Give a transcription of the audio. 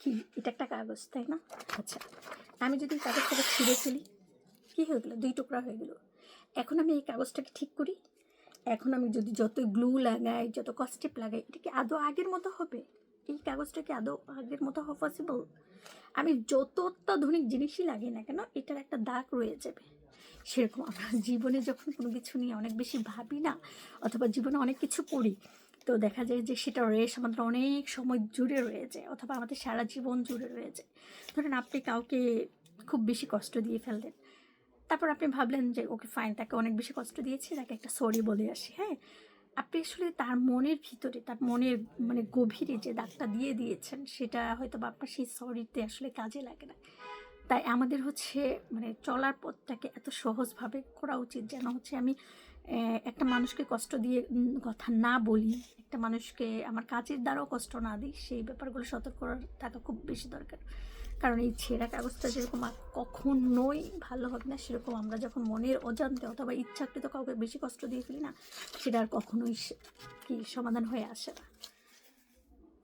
কি এটা একটা কাগজ, তাই না? আচ্ছা, আমি যদি কাগজটাকে ছিঁড়ে ফেলি, কী হয়ে গেলো? 2 টুকরা হয়ে গেল। এখন আমি এই কাগজটাকে ঠিক করি। এখন আমি যদি যত গ্লু লাগাই, যত কস্টেপ লাগাই, এটা কি আদৌ আগের মতো হবে? এই কাগজটা কি আদৌ আগের মতো হওয়া পসিবল? আমি যত অত্যাধুনিক জিনিসই লাগাই না কেন, এটার একটা দাগ রয়ে যাবে। সেরকম আমরা জীবনে যখন কোনো কিছু নিয়ে অনেক বেশি ভাবি না, অথবা জীবনে অনেক কিছু করি, তো দেখা যায় যে সেটা রেশ আমাদের অনেক সময় জুড়ে রয়ে যায়, অথবা আমাদের সারা জীবন জুড়ে রয়ে যায়। ধরেন আপনি কাউকে খুব বেশি কষ্ট দিয়ে ফেললেন, তারপর আপনি ভাবলেন যে ওকে ফাইন, তাকে অনেক বেশি কষ্ট দিয়েছি, তাকে একটা সরি বলে আসি। হ্যাঁ, আপনি আসলে তার মনের ভিতরে, তার মনের মানে গভীরে যে দাগটা দিয়ে দিয়েছেন, সেটা হয়তো বা আপনার সেই সরিতে আসলে কাজে লাগে না। তাই আমাদের হচ্ছে মানে চলার পথটাকে এত সহজভাবে করা উচিত যেন হচ্ছে আমি একটা মানুষকে কষ্ট দিয়ে কথা না বলি, একটা মানুষকে আমার কাজের দ্বারাও কষ্ট না দিই। সেই ব্যাপারগুলো সতর্ক থাকা খুব বেশি দরকার। কারণ এই ছেঁড়া কাগজটা যেরকম আর কখনোই ভালো হবে না, সেরকম আমরা যখন মনের অজান্তে অথবা ইচ্ছাকৃত কাউকে বেশি কষ্ট দিয়ে ফেলি না, সেটা আর কখনোই কি সমাধান হয়ে আসে না।